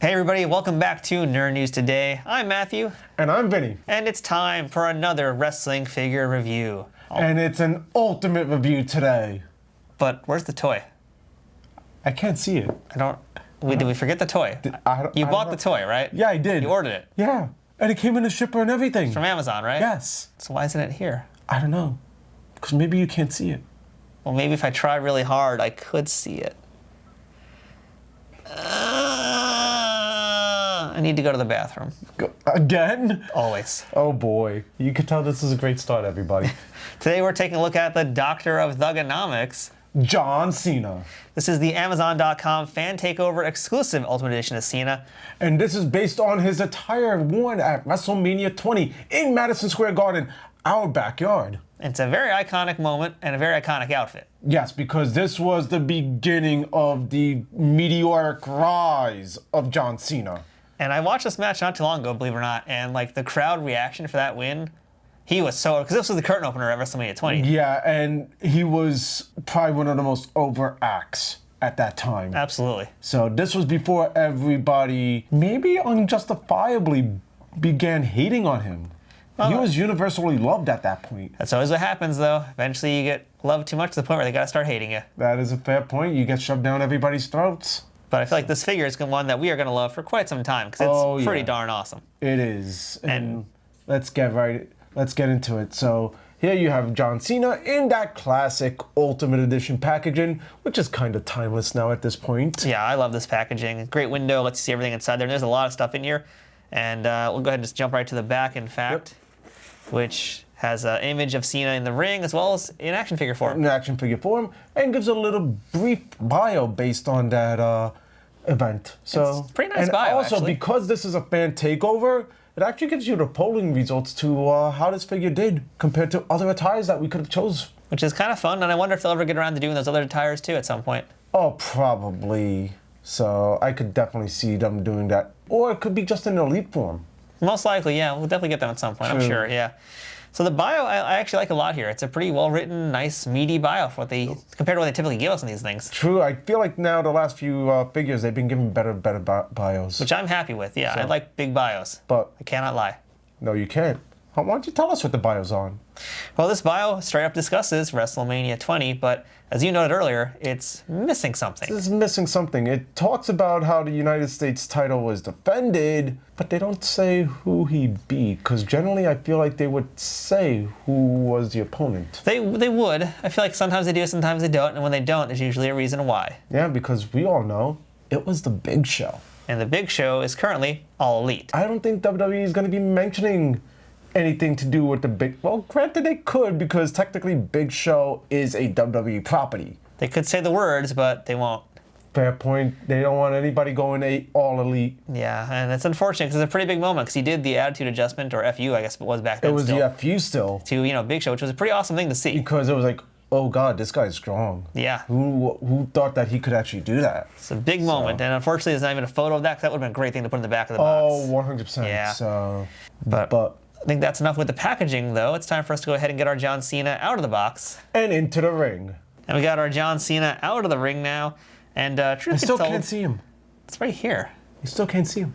Hey everybody, welcome back to Nerd News Today. I'm Matthew. And I'm Vinny. And it's time for another wrestling figure review. And it's an ultimate review today. But where's the toy? I can't see it. Did we forget the toy? You bought the toy, right? Yeah, I did. You ordered it? Yeah. And it came in a shipper and everything. It's from Amazon, right? Yes. So why isn't it here? I don't know. Because maybe you can't see it. Well, maybe if I try really hard, I could see it. I need to go to the bathroom. Again? Always. Oh boy. You can tell this is a great start, everybody. Today we're taking a look at the Doctor of Thugonomics, John Cena. This is the Amazon.com fan takeover exclusive Ultimate Edition of Cena. And this is based on his attire worn at Wrestlemania 20 in Madison Square Garden, our backyard. It's a very iconic moment and a very iconic outfit. Yes, because this was the beginning of the meteoric rise of John Cena. And I watched this match not too long ago, believe it or not, and like the crowd reaction for that win, he was so, because this was the curtain opener at WrestleMania 20. Yeah, and he was probably one of the most over acts at that time. Absolutely. So this was before everybody, maybe unjustifiably, began hating on him. He was universally loved at that point. That's always what happens, though. Eventually you get loved too much to the point where they got to start hating you. That is a fair point. You get shoved down everybody's throats. But I feel like this figure is one that we are going to love for quite some time, because it's pretty darn awesome. It is. And let's get into it. So here you have John Cena in that classic Ultimate Edition packaging, which is kind of timeless now at this point. Yeah, I love this packaging. Great window, lets you see everything inside there. And there's a lot of stuff in here. And we'll go ahead and just jump right to the back, in fact, which has an image of Cena in the ring as well as in action figure form. In action figure form, and gives a little brief bio based on that event. So it's a pretty nice bio, also, actually. because this is a fan takeover, it actually gives you the polling results to how this figure did compared to other attires that we could have chose. Which is kind of fun, and I wonder if they'll ever get around to doing those other attires too at some point. Oh, probably. So I could definitely see them doing that. Or it could be just in elite form. Most likely, yeah. We'll definitely get them at some point, I'm sure, yeah. So the bio, I actually like a lot here. It's a pretty well-written, nice, meaty bio for compared to what they typically give us in these things. True. I feel like now the last few figures, they've been given better bios. Which I'm happy with, yeah. I like big bios. But I cannot lie. No, you can't. Why don't you tell us what the bio's on? Well, this bio straight up discusses WrestleMania 20, but as you noted earlier, it's missing something. This is missing something. It talks about how the United States title was defended, but they don't say who he beat, because generally I feel like they would say who was the opponent. They would. I feel like sometimes they do, sometimes they don't, and when they don't, there's usually a reason why. Yeah, because we all know it was the Big Show. And the Big Show is currently All Elite. I don't think WWE is going to be mentioning anything to do with the Big... Well, granted they could, because technically Big Show is a WWE property. They could say the words, but they won't. Fair point. They don't want anybody going All Elite. Yeah, and it's unfortunate because it's a pretty big moment because he did the attitude adjustment, or FU, I guess it was back then. It was the FU still. To, Big Show, which was a pretty awesome thing to see. Because it was like, oh God, this guy's strong. Yeah. Who thought that he could actually do that? It's a big moment, and unfortunately there's not even a photo of that, because that would have been a great thing to put in the back of the box. Oh, 100%. Yeah. So, but I think that's enough with the packaging, though. It's time for us to go ahead and get our John Cena out of the box. And into the ring. And we got our John Cena out of the ring now. And truth I still can't see him. It's right here. You still can't see him.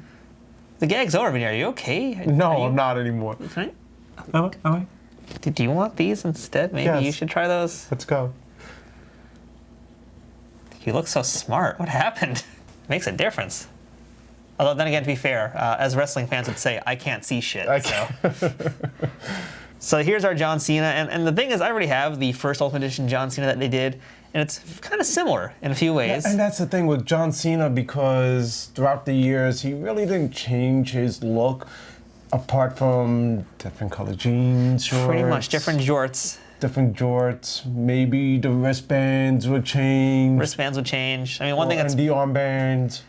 The gag's over, Vinny. Are you okay? No, I'm not anymore. Right? Am I? Do you want these instead? Maybe you should try those. Let's go. You look so smart. What happened? It makes a difference. Although then again, to be fair, as wrestling fans would say, I can't see shit. So here's our John Cena, and the thing is, I already have the first Ultimate Edition John Cena that they did, and it's kind of similar in a few ways. Yeah, and that's the thing with John Cena, because throughout the years, he really didn't change his look, apart from different color jeans, shorts. Pretty much different jorts. Different jorts. Maybe the wristbands would change. Wristbands would change. I mean, one thing that's... And the armbands.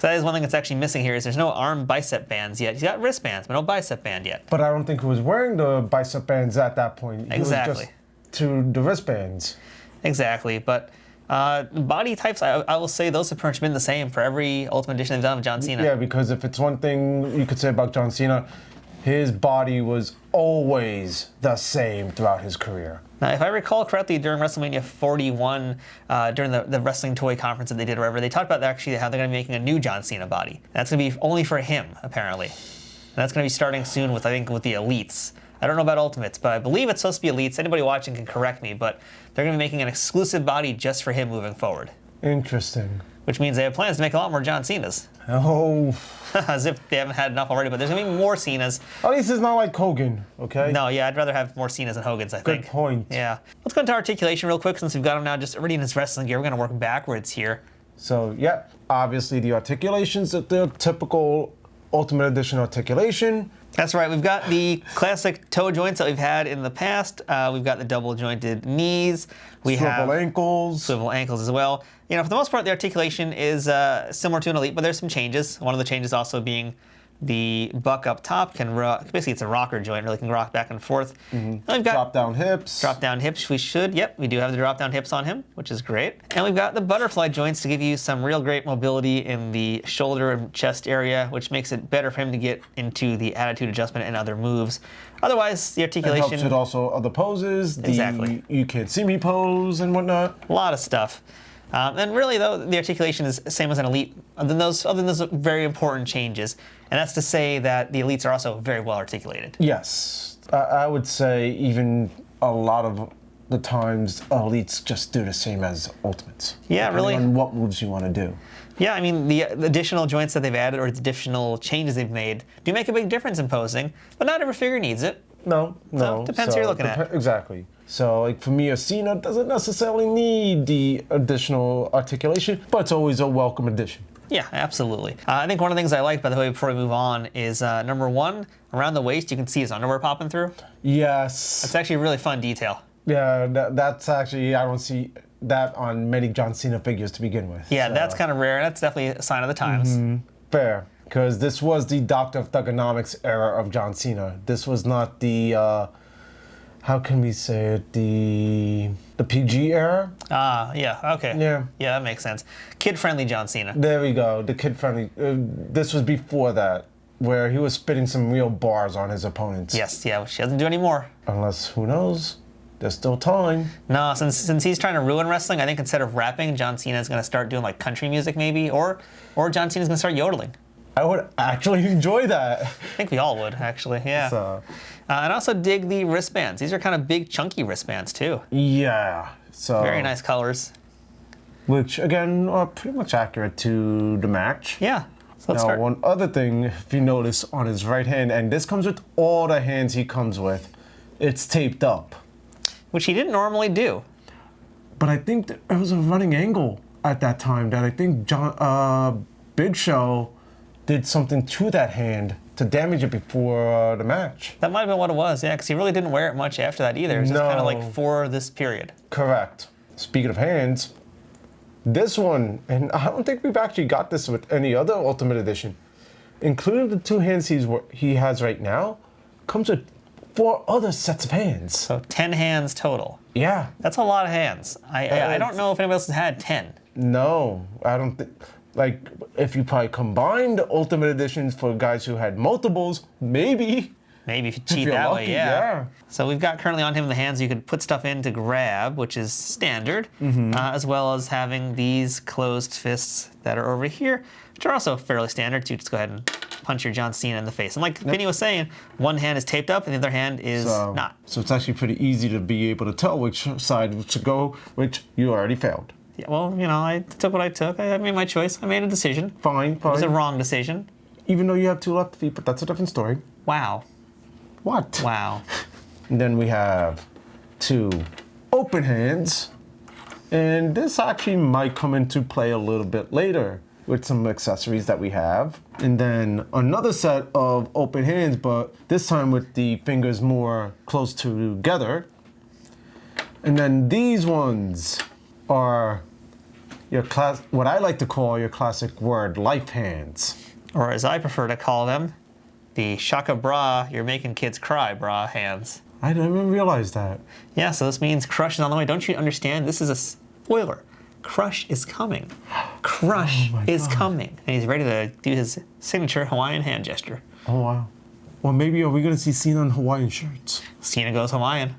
That is one thing that's actually missing here, is there's no arm bicep bands yet. He's got wristbands, but no bicep band yet. But I don't think he was wearing the bicep bands at that point. Exactly. He was just to the wristbands. Exactly, but body types, I will say those have pretty much been the same for every Ultimate Edition they've done of John Cena. Yeah, because if it's one thing you could say about John Cena, his body was always the same throughout his career. Now, if I recall correctly, during WrestleMania 41, during the wrestling toy conference that they did or whatever, they talked about actually how they're going to be making a new John Cena body. That's going to be only for him, apparently. And that's going to be starting soon with, I think, with the Elites. I don't know about Ultimates, but I believe it's supposed to be Elites. Anybody watching can correct me, but they're going to be making an exclusive body just for him moving forward. Interesting. Which means they have plans to make a lot more John Cenas. Oh. As if they haven't had enough already, but there's going to be more Cenas. At least it's not like Hogan, okay? No, yeah, I'd rather have more Cenas than Hogan's, I think. Good point. Yeah. Let's go into Articulation real quick since we've got him now just already in his wrestling gear. We're going to work backwards here. So, yeah, obviously the articulations, the typical Ultimate Edition articulation. That's right. We've got the classic toe joints that we've had in the past. We've got the double jointed knees. We have swivel ankles as well. You know, for the most part, the articulation is similar to an Elite, but there's some changes. One of the changes also being the buck up top can rock. Basically, it's a rocker joint, really can rock back and forth. Mm-hmm. And we've got drop down hips. Drop down hips. We should. Yep, we do have the drop down hips on him, which is great. And we've got the butterfly joints to give you some real great mobility in the shoulder and chest area, which makes it better for him to get into the attitude adjustment and other moves. Otherwise, the articulation. It helps with also other poses. Exactly. You can't see me pose and whatnot. A lot of stuff. And really, though, the articulation is the same as an Elite, other than those very important changes. And that's to say that the Elites are also very well articulated. Yes. I would say even a lot of the times, Elites just do the same as Ultimates. Yeah, really. On what moves you want to do. Yeah, I mean, the additional joints that they've added or the additional changes they've made do make a big difference in posing, but not every figure needs it. No. So, depends who you're looking at. Exactly. So, like, for me, a Cena doesn't necessarily need the additional articulation, but it's always a welcome addition. Yeah, absolutely. I think one of the things I like, by the way, before we move on, is number one, around the waist, you can see his underwear popping through. Yes. It's actually a really fun detail. Yeah, that's actually, I don't see that on many John Cena figures to begin with. Yeah, so. That's kind of rare. That's definitely a sign of the times. Mm-hmm. Fair. Because this was the Doctor of Thugonomics era of John Cena. This was not the, how can we say it, the PG era? Yeah, okay. Yeah. Yeah, that makes sense. Kid-friendly John Cena. There we go, the kid-friendly. This was before that, where he was spitting some real bars on his opponents. Yes, yeah, which he doesn't do anymore. Unless, who knows? There's still time. No, since he's trying to ruin wrestling, I think instead of rapping, John Cena's going to start doing like country music maybe, or John Cena's going to start yodeling. I would actually enjoy that. I think we all would, actually, yeah. So. And also dig the wristbands. These are kind of big, chunky wristbands, too. Yeah. So. Very nice colors. Which, again, are pretty much accurate to the match. Yeah. So let's start. One other thing, if you notice, on his right hand, and this comes with all the hands he comes with, it's taped up. Which he didn't normally do. But I think there was a running angle at that time that I think Big Show did something to that hand to damage it before the match. That might have been what it was, yeah, because he really didn't wear it much after that either. It was just kind of like for this period. Correct. Speaking of hands, this one, and I don't think we've actually got this with any other Ultimate Edition, including the two hands he has right now, comes with 4 other sets of hands. So 10 hands total. Yeah. That's a lot of hands. I don't know if anybody else has had 10. No, I don't think. Like, if you probably combine the Ultimate Editions for guys who had multiples, maybe. Maybe if you cheat that lucky, way, yeah. So we've got currently on him the hands you could put stuff in to grab, which is standard, as well as having these closed fists that are over here, which are also fairly standard. So you just go ahead and punch your John Cena in the face. And like Vinny was saying, one hand is taped up and the other hand is not. So it's actually pretty easy to be able to tell which side to go, which you already failed. Yeah, well, you know, I took what I took. I made my choice. I made a decision. Fine. It was a wrong decision. Even though you have 2 left feet, but that's a different story. Wow. What? Wow. And then we have 2 open hands. And this actually might come into play a little bit later with some accessories that we have. And then another set of open hands, but this time with the fingers more close together. And then these ones are your what I like to call your classic word, life hands. Or as I prefer to call them, the Shaka Bra, you're making kids cry bra hands. I didn't even realize that. Yeah, so this means Crush is on the way. Don't you understand? This is a spoiler. Crush is coming. Crush is coming. And he's ready to do his signature Hawaiian hand gesture. Oh, wow. Or maybe are we going to see Cena in Hawaiian shirts? Cena goes Hawaiian.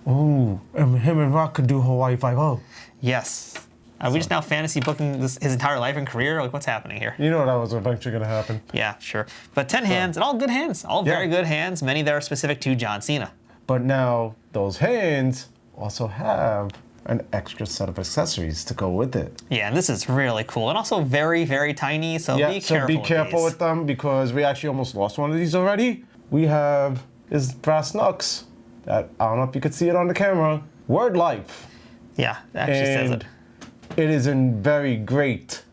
Oh, and him and Rock could do Hawaii 5-0. Yes. Are we just now fantasy booking his entire life and career? Like, what's happening here? You know that was eventually going to happen. Yeah, sure. But 10 hands, and all good hands. All very good hands, many that are specific to John Cena. But now, those hands also have an extra set of accessories to go with it. Yeah, and this is really cool. And also very, very tiny, so be careful with them because we actually almost lost one of these already. We have his brass knucks that, I don't know if you could see it on the camera, Word Life. Yeah, it actually says it. It is in very great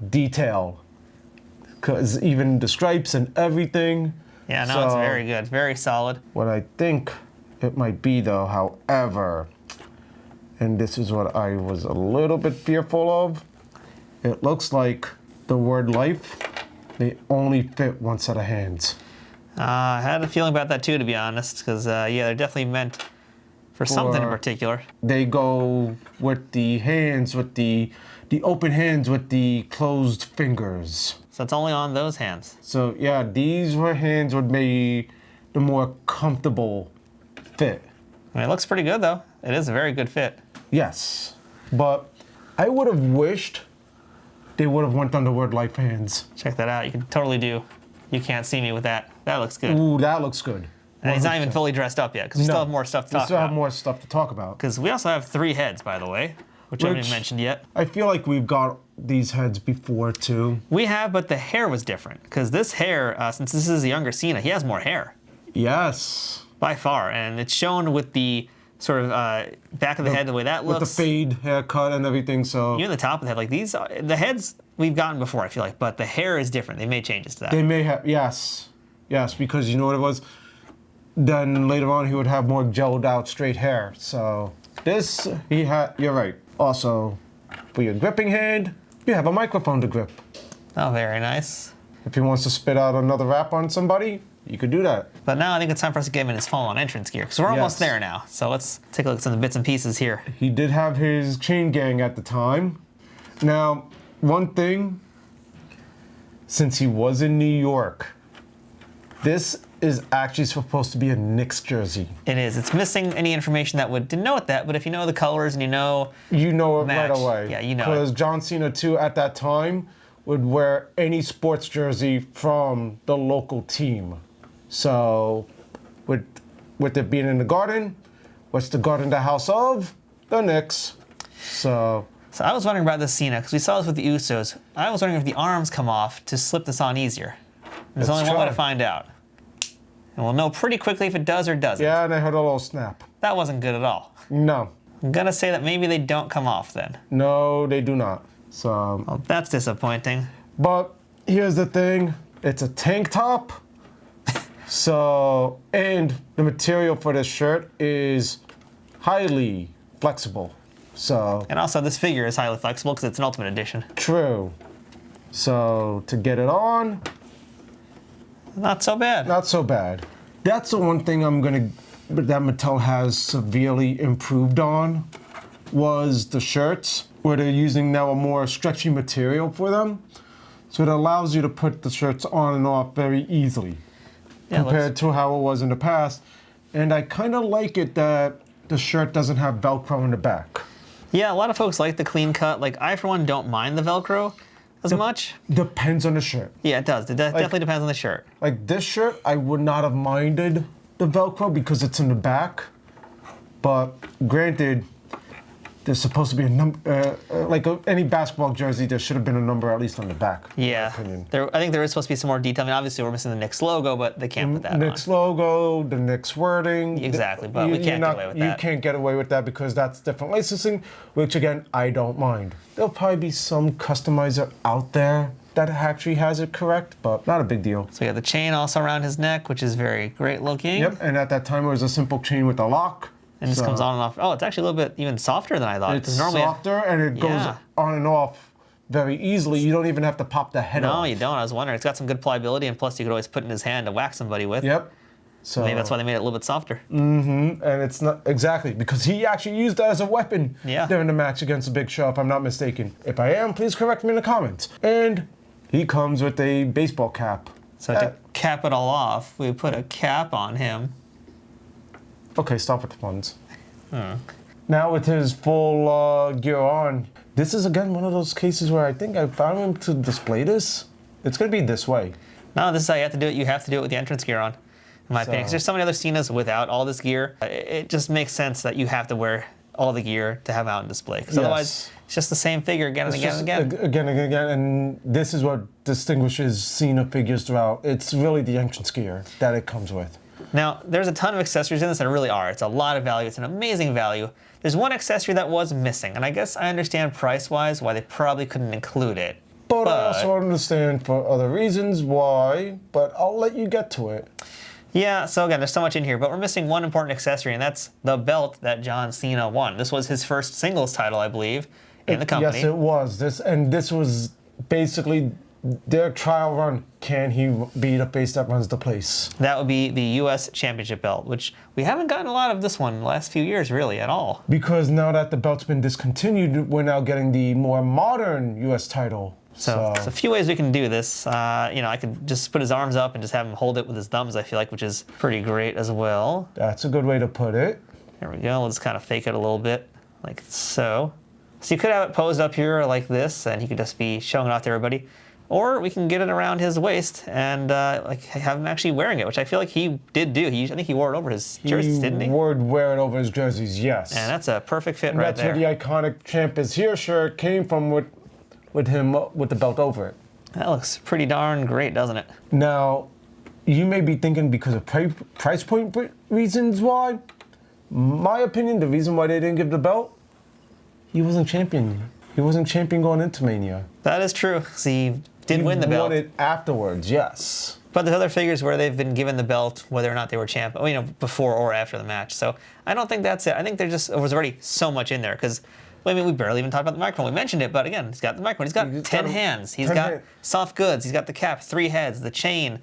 detail because even the stripes and everything. Yeah, no, it's very good. Very solid. What I think it might be, though, however, and this is what I was a little bit fearful of, it looks like the Word Life, they only fit one set of hands. I had a feeling about that, too, to be honest, because, yeah, they're definitely meant for something in particular. They go with the hands, with the open hands with the closed fingers. So it's only on those hands. So yeah, these hands would be the more comfortable fit. I mean, it looks pretty good, though. It is a very good fit. Yes, but I would have wished they would have went on the Word Life hands. Check that out. You can totally do. You can't see me with that. That looks good. Ooh, that looks good. And he's not even fully dressed up yet, because we still have more stuff to talk about. We still have more stuff to talk about. Because we also have 3 heads, by the way, which I haven't even mentioned yet. I feel like we've got these heads before, too. We have, but the hair was different. Because this hair, since this is a younger Cena, he has more hair. Yes. By far. And it's shown with the sort of back of the head, the way that looks. With the fade haircut and everything, so. Even the top of the head. Like these, the heads we've gotten before, I feel like. But the hair is different. They made changes to that. They may have, yes. Yes, because you know what it was? Then later on he would have more gelled out straight hair. So this, you're right. Also, for your gripping hand, you have a microphone to grip. Oh, very nice. If he wants to spit out another rap on somebody, you could do that. But now I think it's time for us to get him in his full-on entrance gear, because we're almost there now. So let's take a look at some of the bits and pieces here. He did have his chain gang at the time. Now, one thing, since he was in New York, this is actually supposed to be a Knicks jersey. It is. It's missing any information that would denote that, but if you know the colors and you know it match, right away. Yeah, you know Because it. John Cena, too, at that time, would wear any sports jersey from the local team. So, with it being in the Garden, what's the Garden the house of? The Knicks. So I was wondering about this Cena, because we saw this with the Usos. I was wondering if the arms come off to slip this on easier. There's only one way to find out. And we'll know pretty quickly if it does or doesn't. Yeah, and I heard a little snap. That wasn't good at all. No. I'm going to say that maybe they don't come off then. No, they do not. So. Well, that's disappointing. But here's the thing. It's a tank top. So, and the material for this shirt is highly flexible. So. And also this figure is highly flexible because it's an Ultimate Edition. True. So, to get it on. Not so bad. Not so bad. That's the one thing that Mattel has severely improved on was the shirts, where they're using now a more stretchy material for them. So it allows you to put the shirts on and off very easily compared to how it was in the past. And I kind of like it that the shirt doesn't have Velcro in the back. Yeah, a lot of folks like the clean cut. Like, I, for one, don't mind the Velcro as much. Depends on the shirt. Yeah, it does. It definitely depends on the shirt. Like this shirt, I would not have minded the Velcro because it's in the back. But granted, there's supposed to be a number, like any basketball jersey, there should have been a number at least on the back. Yeah, I think there is supposed to be some more detail. I mean, obviously we're missing the Knicks logo, but they can't put that Knicks logo, the Knicks wording. Exactly, but we can't get away with that. You can't get away with that because that's different licensing, which again, I don't mind. There'll probably be some customizer out there that actually has it correct, but not a big deal. So we got the chain also around his neck, which is very great looking. Yep, and at that time it was a simple chain with a lock. And this comes on and off. Oh, it's actually a little bit even softer than I thought. It's softer and it goes on and off very easily. You don't even have to pop the head off. No, you don't. I was wondering. It's got some good pliability, and plus you could always put it in his hand to whack somebody with. Yep. So maybe that's why they made it a little bit softer. Mm-hmm. And it's not exactly because he actually used that as a weapon during the match against the Big Show, if I'm not mistaken. If I am, please correct me in the comments. And he comes with a baseball cap. So to cap it all off, we put a cap on him. Okay, stop with the puns. Now with his full gear on, this is again one of those cases where I think I found him to display this. It's going to be this way. No, this is how you have to do it. You have to do it with the entrance gear on, in my opinion. 'Cause there's so many other Cenas without all this gear. It just makes sense that you have to wear all the gear to have out on display. Because otherwise, it's just the same figure again and again and again. Again and again. And this is what distinguishes Cena figures throughout. It's really the entrance gear that it comes with. Now, there's a ton of accessories in this, there really are. It's a lot of value. It's an amazing value. There's one accessory that was missing, and I guess I understand price-wise why they probably couldn't include it. But I also understand for other reasons why, but I'll let you get to it. Yeah, so again, there's so much in here, but we're missing one important accessory, and that's the belt that John Cena won. This was his first singles title, I believe, in the company. Yes, it was. This was basically their trial run. Can he be the face that runs the place? That would be the U.S. Championship belt, which we haven't gotten a lot of this one in the last few years, really, at all. Because now that the belt's been discontinued, we're now getting the more modern U.S. title. So there's a few ways we can do this. I could just put his arms up and just have him hold it with his thumbs, I feel like, which is pretty great as well. That's a good way to put it. There we go. We'll just kind of fake it a little bit, like so. So you could have it posed up here like this, and he could just be showing it off to everybody. Or we can get it around his waist and have him actually wearing it, which I feel like he did do. I think he wore it over his jerseys, didn't he? He would wear it over his jerseys, yes. And that's a perfect fit right there. That's where the iconic Champ is Here shirt came from, with him with the belt over it. That looks pretty darn great, doesn't it? Now, you may be thinking because of price point reasons why. My opinion, the reason why they didn't give the belt, he wasn't champion. He wasn't champion going into Mania. That is true. He did win the belt. He won it afterwards, yes. But there's other figures where they've been given the belt, whether or not they were champ, before or after the match. So I don't think that's it. I think there was already so much in there because. I mean, we barely even talked about the microphone. We mentioned it, but again, he's got the microphone. He's got 10 hands. He's got soft goods. He's got the cap, 3 heads, the chain,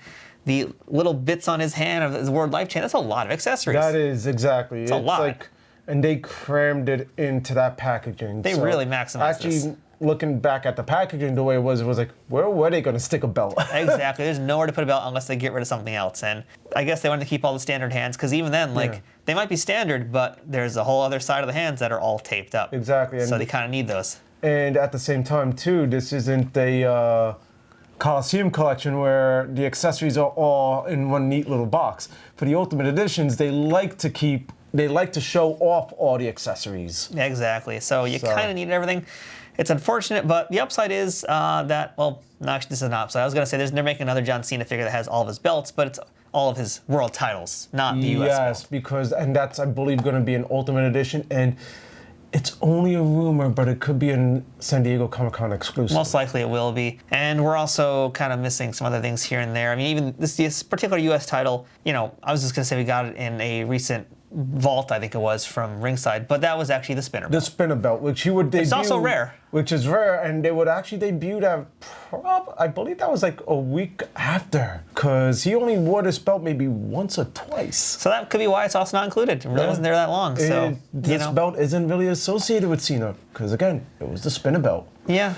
the little bits on his hand of the word life chain. That's a lot of accessories. That is, exactly. It's a lot. And they crammed it into that packaging. They really maximized this. Actually, looking back at the packaging, the way it was like, where were they going to stick a belt? Exactly. There's nowhere to put a belt unless they get rid of something else. And I guess they wanted to keep all the standard hands because even then, they might be standard, but there's a whole other side of the hands that are all taped up. Exactly. So they kind of need those. And at the same time, too, this isn't a Coliseum collection where the accessories are all in one neat little box. For the Ultimate Editions, they like to show off all the accessories. Exactly. So you kind of need everything. It's unfortunate, but the upside is that, well, no, actually, this is an upside. I was going to say they're making another John Cena figure that has all of his belts, but it's all of his world titles, not the U.S. Yes, because that's, I believe, going to be an Ultimate Edition, and it's only a rumor, but it could be a San Diego Comic-Con exclusive. Most likely it will be. And we're also kind of missing some other things here and there. I mean, even this particular U.S. title, I was just going to say we got it in a recent vault, I think it was, from Ringside, but that was actually the spinner belt. The spinner belt, which he would debut. It's also rare. Which is rare, and they would actually debut that, I believe that was like a week after, because he only wore this belt maybe once or twice. So that could be why it's also not included. It really wasn't there that long. So this belt isn't really associated with Cena, because again, it was the spinner belt. Yeah.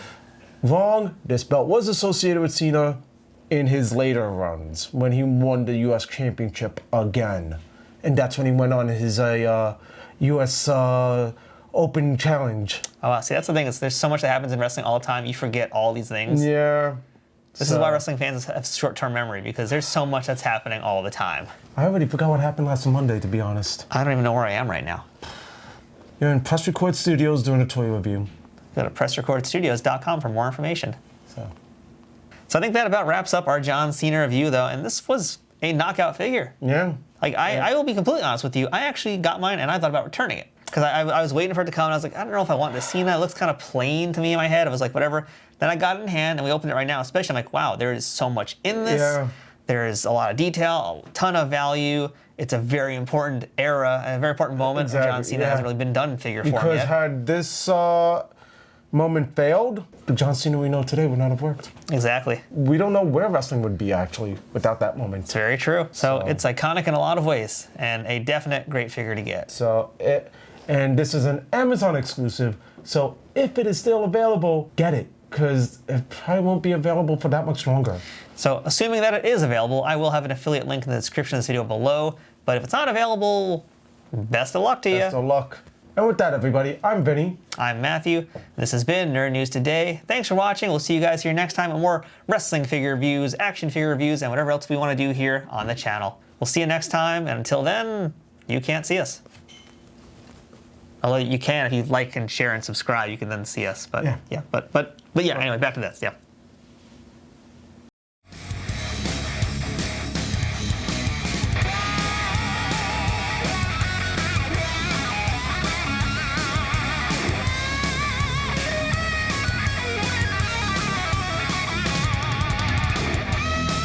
Wrong. This belt was associated with Cena in his later runs, when he won the U.S. Championship again. And that's when he went on his U.S. Open Challenge. Oh, wow. See, that's the thing. There's so much that happens in wrestling all the time. You forget all these things. Yeah. This is why wrestling fans have short-term memory, because there's so much that's happening all the time. I already forgot what happened last Monday, to be honest. I don't even know where I am right now. You're in Press Record Studios doing a toy review. Go to pressrecordstudios.com for more information. So I think that about wraps up our John Cena review, though, and this was a knockout figure. Yeah. I will be completely honest with you. I actually got mine, and I thought about returning it. Because I was waiting for it to come, and I was like, I don't know if I want this Cena. It looks kind of plain to me in my head. I was like, whatever. Then I got it in hand, and we opened it right now. Especially, I'm like, wow, there is so much in this. Yeah. There is a lot of detail, a ton of value. It's a very important era, a very important moment. Exactly, John Cena hasn't really been done in figure form yet. Because had this moment failed, the John Cena we know today would not have worked. Exactly. We don't know where wrestling would be, actually, without that moment. It's very true. So it's iconic in a lot of ways, and a definite great figure to get. And this is an Amazon exclusive, so if it is still available, get it. because it probably won't be available for that much longer. So assuming that it is available, I will have an affiliate link in the description of this video below. But if it's not available, best of luck to you. Best of luck. And with that, everybody, I'm Vinny. I'm Matthew. This has been Nerd News Today. Thanks for watching. We'll see you guys here next time with more wrestling figure reviews, action figure reviews, and whatever else we want to do here on the channel. We'll see you next time, and until then, you can't see us. Although you can if you like and share and subscribe, you can then see us. But yeah, but yeah, anyway, back to this. Yeah.